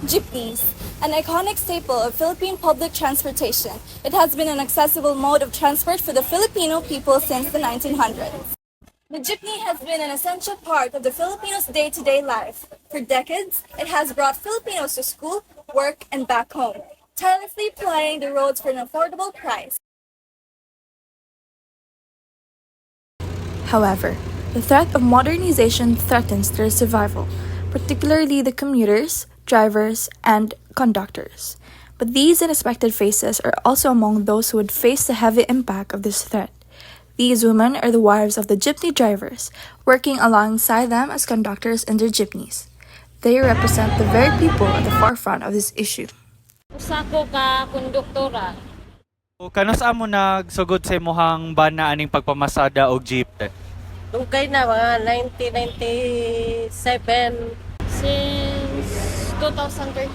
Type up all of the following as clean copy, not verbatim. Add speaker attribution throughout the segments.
Speaker 1: Jeepneys, an iconic staple of Philippine public transportation. It has been an accessible mode of transport for the Filipino people since the 1900s. The jeepney has been an essential part of the Filipinos' day-to-day life. For decades, it has brought Filipinos to school, work, and back home, tirelessly plying the roads for an affordable price.
Speaker 2: However, the threat of modernization threatens their survival, particularly the commuters, drivers, and conductors. But these unexpected faces are also among those who would face the heavy impact of this threat. These women are the wives of the jeepney drivers, working alongside them as conductors in their jeepneys. They represent the very people at the forefront of this issue.
Speaker 3: Usa ko ka konduktora.
Speaker 4: Kano saan mo nagsugod sa imong bana aning pagpamasada og jeep?
Speaker 5: Dugay na mga 1997.
Speaker 3: Since 2013.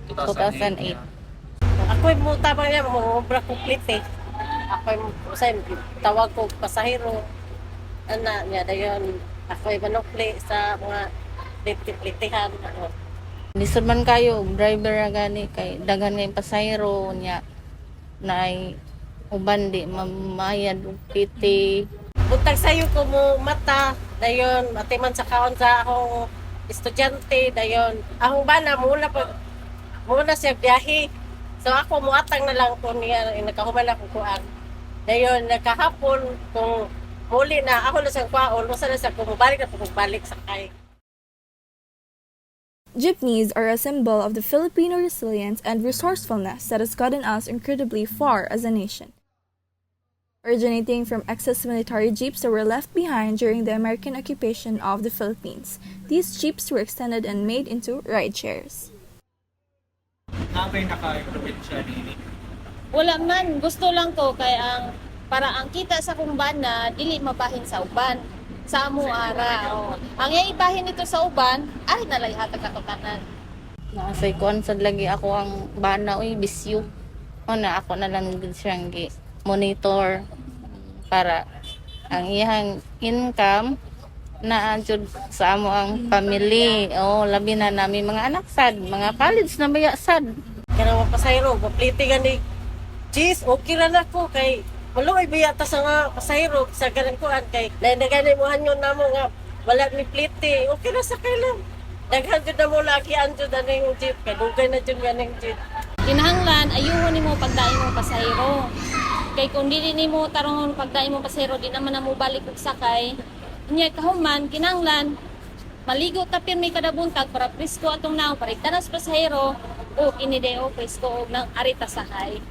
Speaker 6: 2008.
Speaker 5: Ako'y muta ba niya, mga obra complete eh. Ako'y usay, tawag ko pasahero. Ana niya, dayon ako'y manukli sa mga plitihan.
Speaker 6: Lisod man kayo, driver na gani kay dagan ngay pasahero niya na ay uban di mamayad og piti.
Speaker 5: Buntag sayo ko mo mata, dayon matiman sa kaon sa akong estudyante, dayon akong bana muna siya biyahe. So ako muatang na lang ko niya, nakahuman ako kuan. Dayon nagkahapon kung muli na ako na siyang kwaon, usa na siya kumubalik na pumubalik sa kay.
Speaker 1: Jeepneys are a symbol of the Filipino resilience and resourcefulness that has gotten us incredibly far as a nation. Originating from excess military jeeps that were left behind during the American occupation of the Philippines, these jeeps were extended and made into ride shares.
Speaker 4: Napay naka-probinsya nini.
Speaker 3: Wala man, gusto lang ko kay para ang kita sa kumbana dili mabahin sa uban. Sa amo ara. Oh. Ang ibahin nito sa uban ay nalayhatag katokanan.
Speaker 6: Nasay kon sad lagi ako ang bana oy bisyo. Ona ako na lang gid siyang monitor para ang iyang income na jud sa amo ang family. Oh, labi na nami mga anak sad, mga college na baya sad.
Speaker 5: Kaya mga pasahero, mapliti ka ni Cheese, okay na ko kay maluoy biya ta sa nga pasahero sa ganang kuan kay nagani mo hanyon namo nga wala ni pliti. Okay na sa kailan. Daghan jud na mo lagi anjud ani yung jeep kay dugay na jud ganing jeep.
Speaker 3: Kinahanglan ayuhon nimo pagdaing mo pasahero. Kay kung dili nimo tarong pagdaing mo pasahero di naman na mo balik og sakay. Unya kahuman kinahanglan maligo ta pirmi kada buntag para presko atong naong para tanas pasahero o inideo presko og nang arita sakay.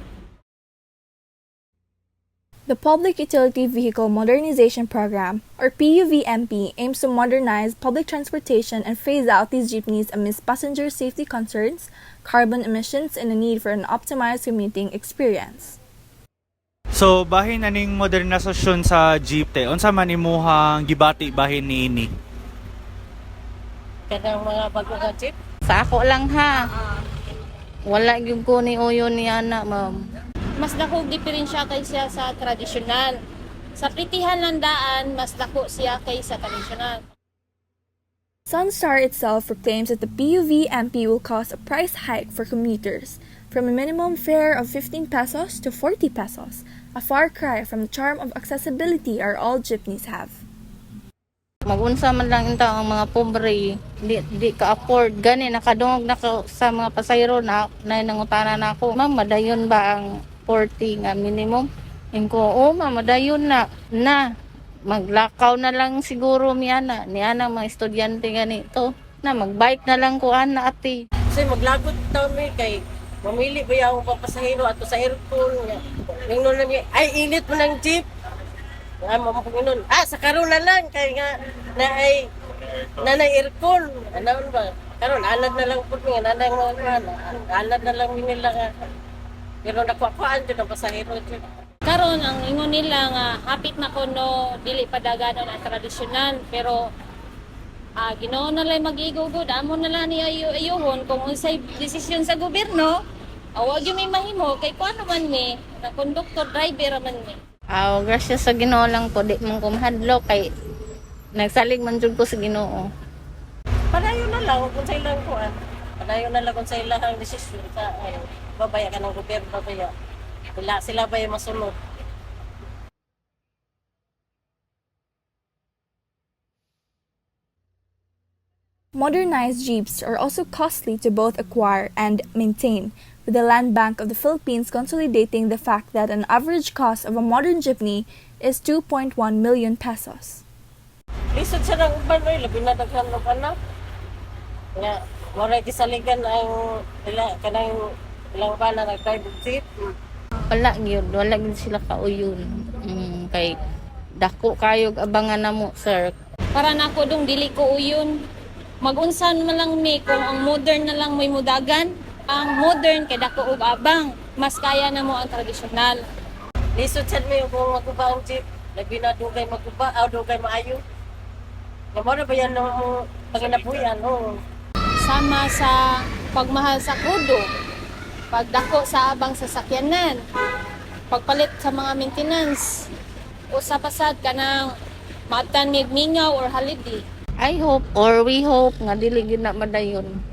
Speaker 1: The Public Utility Vehicle Modernization Program, or PUVMP, aims to modernize public transportation and phase out these jeepneys amidst passenger safety concerns, carbon emissions, and the need for an optimized commuting experience.
Speaker 4: So bahin aning modernisasyon sa jeep unsa man imuhang gibati bahin niini?
Speaker 5: Kanang mga bago nga jeep.
Speaker 6: Sa ako lang ha. Wala gyud ko ni uyo ni ana, ma'am.
Speaker 3: Mas dako diferensya kay siya sa tradisyonal. Sa plitihan landaan, mas dako siya kay sa tradisyonal.
Speaker 1: Sunstar itself proclaims that the PUVMP will cause a price hike for commuters, from a minimum fare of 15 pesos to 40 pesos, a far cry from the charm of accessibility our all jeepneys have.
Speaker 6: Magunsa man lang inta ang mga pobre, di ka afford gani nakadungog na sa mga pasahero na nangutana na ako. Ma'am, madayon ba ang 40 nga minimum? Ingko, ma'am, madayon na maglakaw na lang siguro ni ana mga estudyante ganito na magbike na lang ko ana ati.
Speaker 5: Kasi maglagot daw mi kay mamili ba yung papasahero ato sa aircon nga. Yung nun niya, ay init mo ng jeep. Mamupunginon. Sa karon na lang kay nga nanay aircon. Ano ba? Karon anad na lang pud nga nanay mga anad na lang nila nga. Pero nakuhaan jud ang pasahero jud.
Speaker 3: Karon ang ingon nila nga hapit na kuno dili pa daganon ang tradisyonal pero Ginoo na lang mag-igugod amo na lang ni ayuhon kung unsay desisyon sa gobyerno awag gyud may mahimo kay kuano man ni na conductor driver man ni.
Speaker 6: Grasya sa Ginoo lang po, di man ko mahadlok kay nagsalig man jud ko sa Ginoo.
Speaker 5: Padayon na lang kung sa ilang kuan. Padayon na lang kung sa ilang desisyon sa babaya ka ng gobyerno babaya. Wala sila ba yung masunod?
Speaker 2: Modernized jeeps are also costly to both acquire and maintain, with the Land Bank of the Philippines consolidating the fact that an average cost of a modern jeepney is 2.1 million pesos.
Speaker 5: Lisod siya ng uban oy, labi na daghan ng anak. Nga, moray kisaligan ang ilang ba na nag-drive jeep.
Speaker 6: Wala gyud sila kauyon. Kay dako kayog abangan namo, sir.
Speaker 3: Para nako dong dili ko uyon. Magunsan man lang mi kung ang modern na lang may mudagan. Ang modern kay dako ug abang, mas kaya na mo ang tradisyonal.
Speaker 5: Lisod siya mo kung maguba ang jeep. Labi na dugay maguba, dugay maayo. Nga mo na ba yan ng panginabuyan?
Speaker 3: Sama sa pagmahal sa krudo, pagdako sa abang sasakyanan, pagpalit sa mga maintenance, o sa pasad ka ng matanig mingaw or halidi.
Speaker 6: I hope or we hope nga dili gyud na madayon.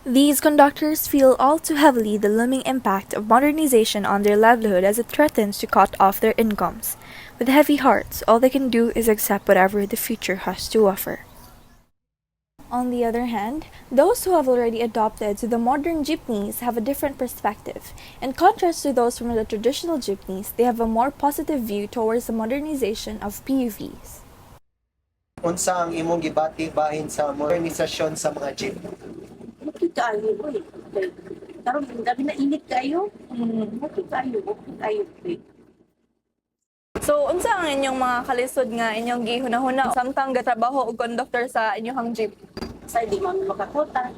Speaker 2: These conductors feel all too heavily the looming impact of modernization on their livelihood as it threatens to cut off their incomes. With heavy hearts, all they can do is accept whatever the future has to offer. On the other hand, those who have already adopted to the modern jeepneys have a different perspective. In contrast to those from the traditional jeepneys, they have a more positive view towards the modernization of PUVs.
Speaker 7: Unsa ang imong gibati bahin sa modernisasyon sa mga jeep?
Speaker 8: Okay kayo, boy. Karon gabi na init kayo. Okay kayo.
Speaker 1: So, unsa ang inyong mga kalisod nga inyong gihuna-huna samtang gatrabaho og conductor sa inyong jeep?
Speaker 8: Sa di man makakota.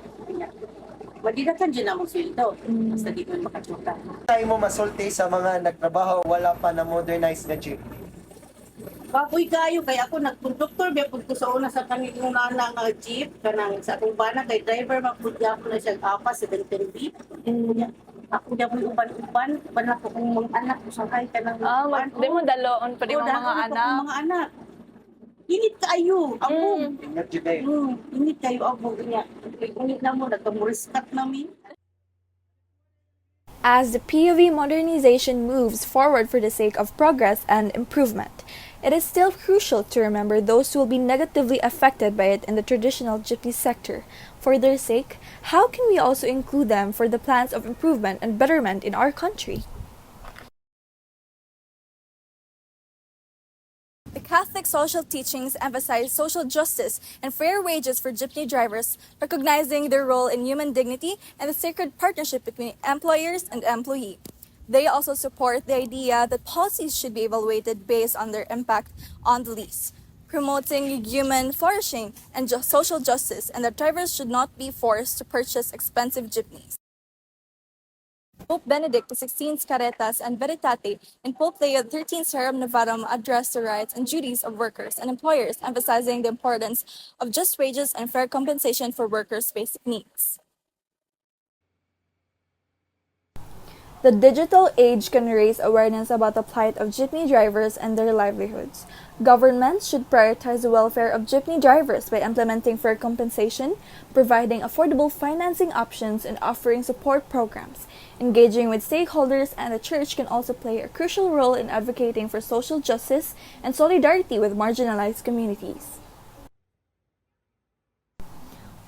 Speaker 8: Madidakan dyan ang sweldo. Basta di man makakota.
Speaker 7: Sa imo masulti sa mga nagtrabaho wala pa na modernized na jeep?
Speaker 8: Baboy kayo, kaya ako nagkonduktor, biya pag ko sa una sa kanilang nana nga jeep, kanang sa akong bana, kay driver, magpudya ko na siya apa, 17 beep. Ako diya ko uban-uban, na ko kung mga anak, usangkay ka ng uban.
Speaker 1: Di mo daloon pa di mo mga anak.
Speaker 8: Mga anak. Init kayo, abog.
Speaker 7: Ingat jud kayo.
Speaker 8: Init kayo, abog. Init na mo, nagkamuriskat namin.
Speaker 2: As the POV modernization moves forward for the sake of progress and improvement, it is still crucial to remember those who will be negatively affected by it in the traditional jeepney sector. For their sake, how can we also include them for the plans of improvement and betterment in our country?
Speaker 1: The Catholic social teachings emphasize social justice and fair wages for jeepney drivers, recognizing their role in human dignity and the sacred partnership between employers and employee. They also support the idea that policies should be evaluated based on their impact on the lease, promoting human flourishing and social justice, and that drivers should not be forced to purchase expensive jeepneys. Pope Benedict XVI's Caritas and Veritate and Pope Leo XIII's Rerum Novarum addressed the rights and duties of workers and employers, emphasizing the importance of just wages and fair compensation for workers' basic needs.
Speaker 2: The digital age can raise awareness about the plight of jeepney drivers and their livelihoods. Governments should prioritize the welfare of jeepney drivers by implementing fair compensation, providing affordable financing options, and offering support programs. Engaging with stakeholders and the church can also play a crucial role in advocating for social justice and solidarity with marginalized communities.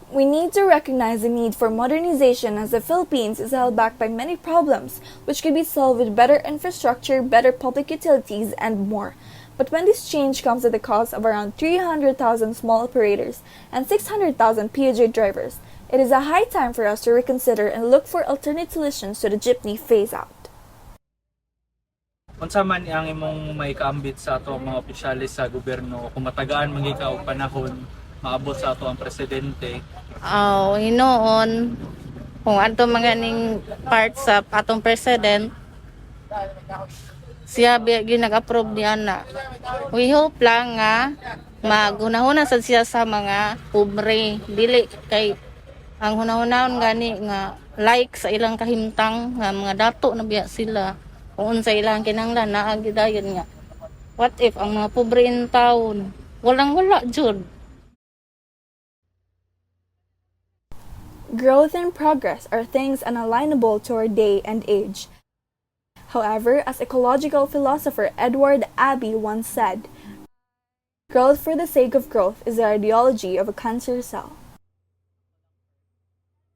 Speaker 2: We need to recognize the need for modernization, as the Philippines is held back by many problems, which could be solved with better infrastructure, better public utilities, and more. But when this change comes at the cost of around 300,000 small operators and 600,000 POJ drivers, it is a high time for us to reconsider and look for alternate solutions to the jeepney phase-out.
Speaker 4: Unsa man ang imong may kaambit sa ato mga opisyalis sa gobyerno kung matagaan man gyud ka og panahon maabot sa ato ang presidente?
Speaker 6: Hinoon kung ato mga ning part sa atong president, siya gyud nag-approve niya na. We hope lang nga maghunahuna sad siya sa mga pobre, dili kay ang hunahunahon gani nga like sa ilang kahimtang nga mga dato na biya sila kung sa ilang kinahanglan naa gyud dayon nga. What if ang mga pobre in town walang wala jud?
Speaker 2: Growth and progress are things unalienable to our day and age. However, as ecological philosopher Edward Abbey once said, growth for the sake of growth is the ideology of a cancer cell.